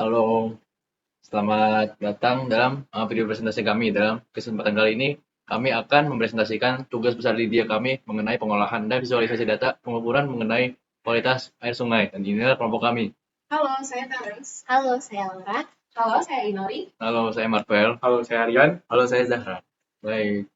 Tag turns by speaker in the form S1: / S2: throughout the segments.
S1: Halo, selamat datang dalam video presentasi kami. Dalam kesempatan kali ini, kami akan mempresentasikan tugas besar di dia kami mengenai pengolahan dan visualisasi data pengukuran mengenai kualitas air sungai. Dan inilah kelompok kami.
S2: Halo, saya Terence.
S3: Halo, saya Laura.
S2: Halo, saya Inori.
S1: Halo, saya Marvel.
S4: Halo, saya Rian.
S1: Halo, saya Zahra. Baik.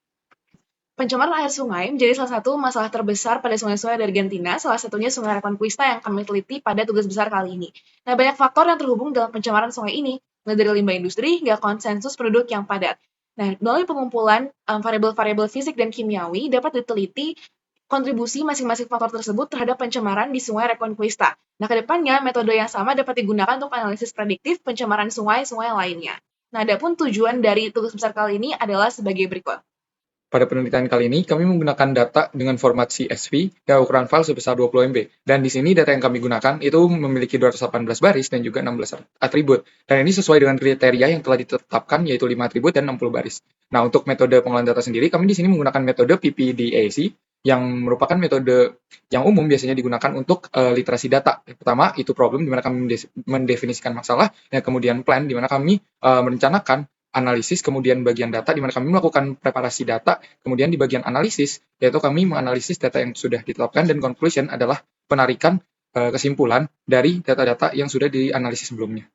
S2: Pencemaran air sungai menjadi salah satu masalah terbesar pada sungai-sungai di Argentina, salah satunya Sungai Reconquista yang kami teliti pada tugas besar kali ini. Nah, banyak faktor yang terhubung dalam pencemaran sungai ini, mulai dari limbah industri hingga konsensus penduduk yang padat. Nah, melalui pengumpulan variabel-variabel fisik dan kimiawi dapat diteliti kontribusi masing-masing faktor tersebut terhadap pencemaran di Sungai Reconquista. Nah, kedepannya metode yang sama dapat digunakan untuk analisis prediktif pencemaran sungai-sungai lainnya. Nah, adapun tujuan dari tugas besar kali ini adalah sebagai berikut.
S4: Pada penelitian kali ini, kami menggunakan data dengan format CSV dan ukuran file sebesar 20 MB. Dan di sini data yang kami gunakan itu memiliki 218 baris dan juga 16 atribut. Dan ini sesuai dengan kriteria yang telah ditetapkan, yaitu 5 atribut dan 60 baris. Nah, untuk metode pengolahan data sendiri, kami di sini menggunakan metode PPDAC, yang merupakan metode yang umum biasanya digunakan untuk literasi data. Yang pertama, itu problem, di mana kami mendefinisikan masalah, dan kemudian plan, di mana kami merencanakan analisis, kemudian bagian data, di mana kami melakukan preparasi data, kemudian di bagian analisis, yaitu kami menganalisis data yang sudah ditetapkan, dan conclusion adalah penarikan kesimpulan dari data-data yang sudah dianalisis sebelumnya.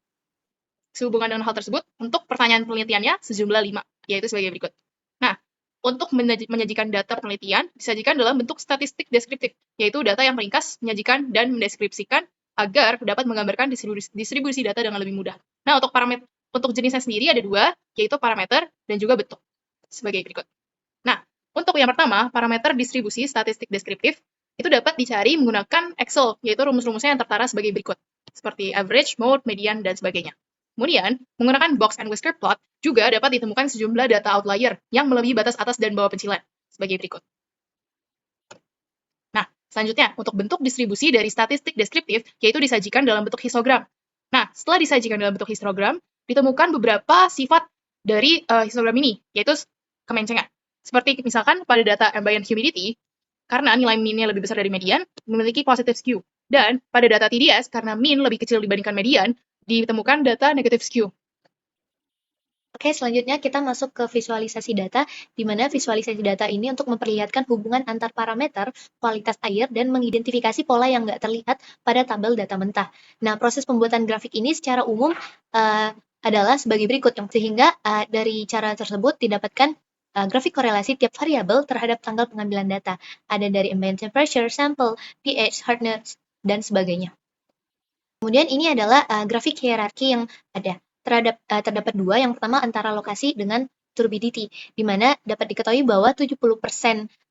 S5: Sehubungan dengan hal tersebut, untuk pertanyaan penelitiannya sejumlah 5, yaitu sebagai berikut. Nah, untuk menyajikan data penelitian, disajikan dalam bentuk statistik deskriptif, yaitu data yang meringkas, menyajikan, dan mendeskripsikan agar dapat menggambarkan distribusi data dengan lebih mudah. Nah, untuk jenisnya sendiri ada 2, yaitu parameter dan juga bentuk, sebagai berikut. Nah, untuk yang pertama, parameter distribusi statistik deskriptif, itu dapat dicari menggunakan Excel, yaitu rumus-rumusnya yang tertera sebagai berikut, seperti average, mode, median, dan sebagainya. Kemudian, menggunakan box and whisker plot juga dapat ditemukan sejumlah data outlier yang melebihi batas atas dan bawah pencilan, sebagai berikut. Nah, selanjutnya, untuk bentuk distribusi dari statistik deskriptif, yaitu disajikan dalam bentuk histogram. Nah, setelah disajikan dalam bentuk histogram, ditemukan beberapa sifat dari histogram ini, yaitu kemencengan. Seperti misalkan pada data ambient humidity, karena nilai mean-nya lebih besar dari median, memiliki positive skew. Dan pada data TDS, karena mean lebih kecil dibandingkan median, ditemukan data negative skew.
S3: Oke, selanjutnya kita masuk ke visualisasi data, di mana visualisasi data ini untuk memperlihatkan hubungan antar parameter, kualitas air, dan mengidentifikasi pola yang nggak terlihat pada tabel data mentah. Nah, proses pembuatan grafik ini secara umum adalah sebagai berikut, sehingga dari cara tersebut didapatkan grafik korelasi tiap variabel terhadap tanggal pengambilan data. Ada dari ambient temperature, sample, pH, hardness, dan sebagainya. Kemudian ini adalah grafik hierarki yang ada. Terdapat 2, yang pertama antara lokasi dengan turbidity, di mana dapat diketahui bahwa 70%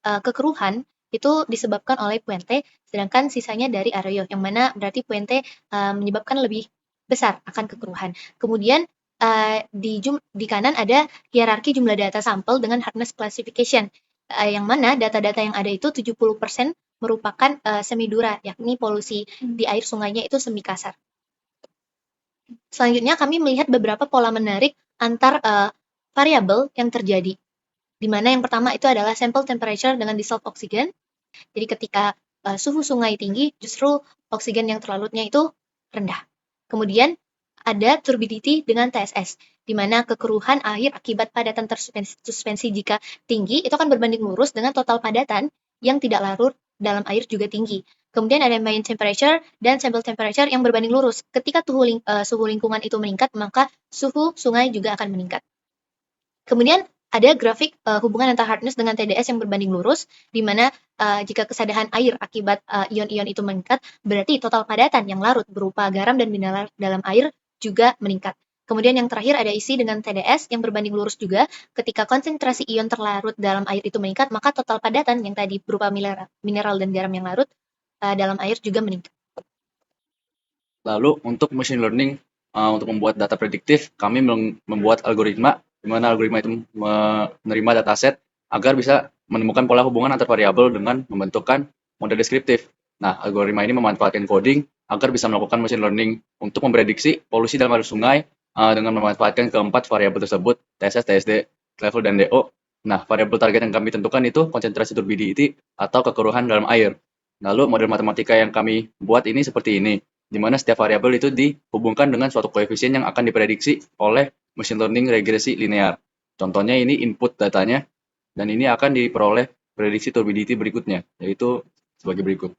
S3: kekeruhan itu disebabkan oleh puente, sedangkan sisanya dari Arroyo, yang mana berarti puente menyebabkan lebih besar akan kekeruhan. Kemudian di kanan ada hierarki jumlah data sampel dengan hardness classification, yang mana data-data yang ada itu 70% merupakan semidura, yakni polusi di air sungainya itu semi kasar. Selanjutnya kami melihat beberapa pola menarik antar variabel yang terjadi, di mana yang pertama itu adalah sample temperature dengan dissolved oxygen. Jadi ketika suhu sungai tinggi, justru oksigen yang terlarutnya itu rendah. Kemudian ada turbidity dengan TSS, di mana kekeruhan air akibat padatan tersuspensi jika tinggi itu akan berbanding lurus dengan total padatan yang tidak larut dalam air juga tinggi. Kemudian ada ambient temperature dan sample temperature yang berbanding lurus. Ketika suhu lingkungan itu meningkat, maka suhu sungai juga akan meningkat. Kemudian ada grafik hubungan antara hardness dengan TDS yang berbanding lurus, di mana jika kesadaran air akibat ion-ion itu meningkat, berarti total padatan yang larut berupa garam dan mineral dalam air juga meningkat. Kemudian yang terakhir ada isi dengan TDS yang berbanding lurus juga. Ketika konsentrasi ion terlarut dalam air itu meningkat, maka total padatan yang tadi berupa mineral dan garam yang larut dalam air juga meningkat.
S1: Lalu untuk machine learning, untuk membuat data prediktif, kami membuat algoritma, di mana algoritma itu menerima dataset agar bisa menemukan pola hubungan antar variabel dengan membentukkan model deskriptif. Nah, algoritma ini memanfaatkan coding agar bisa melakukan machine learning untuk memprediksi polusi dalam air sungai dengan memanfaatkan keempat variabel tersebut, TSS, TSD, level, dan DO. Nah, variabel target yang kami tentukan itu konsentrasi turbidity atau kekeruhan dalam air. Lalu model matematika yang kami buat ini seperti ini. di mana setiap variabel itu dihubungkan dengan suatu koefisien yang akan diprediksi oleh machine learning regresi linear. Contohnya ini input datanya, dan ini akan diperoleh prediksi turbidity berikutnya, yaitu sebagai berikut.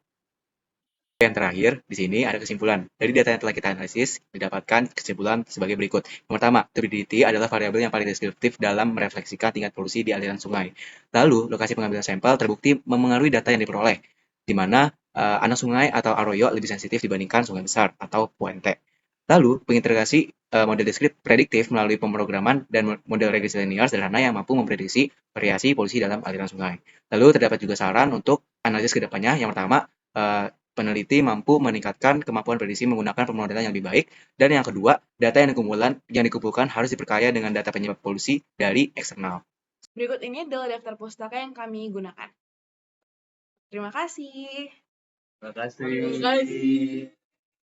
S6: Yang terakhir, di sini ada kesimpulan. Dari data yang telah kita analisis, didapatkan kesimpulan sebagai berikut. Yang pertama, turbidity adalah variabel yang paling deskriptif dalam merefleksikan tingkat polusi di aliran sungai. Lalu, lokasi pengambilan sampel terbukti memengaruhi data yang diperoleh, di mana anak sungai atau arroyo lebih sensitif dibandingkan sungai besar atau puente. Lalu, pengintegrasi model prediktif melalui pemrograman dan model regresi linear sederhana yang mampu memprediksi variasi polusi dalam aliran sungai. Lalu, terdapat juga saran untuk analisis kedepannya. Yang pertama, peneliti mampu meningkatkan kemampuan prediksi menggunakan pemodelan yang lebih baik. Dan yang kedua, data yang dikumpulkan harus diperkaya dengan data penyebab polusi dari eksternal.
S2: Berikut ini adalah daftar pustaka yang kami gunakan. Terima kasih.
S1: Terima kasih.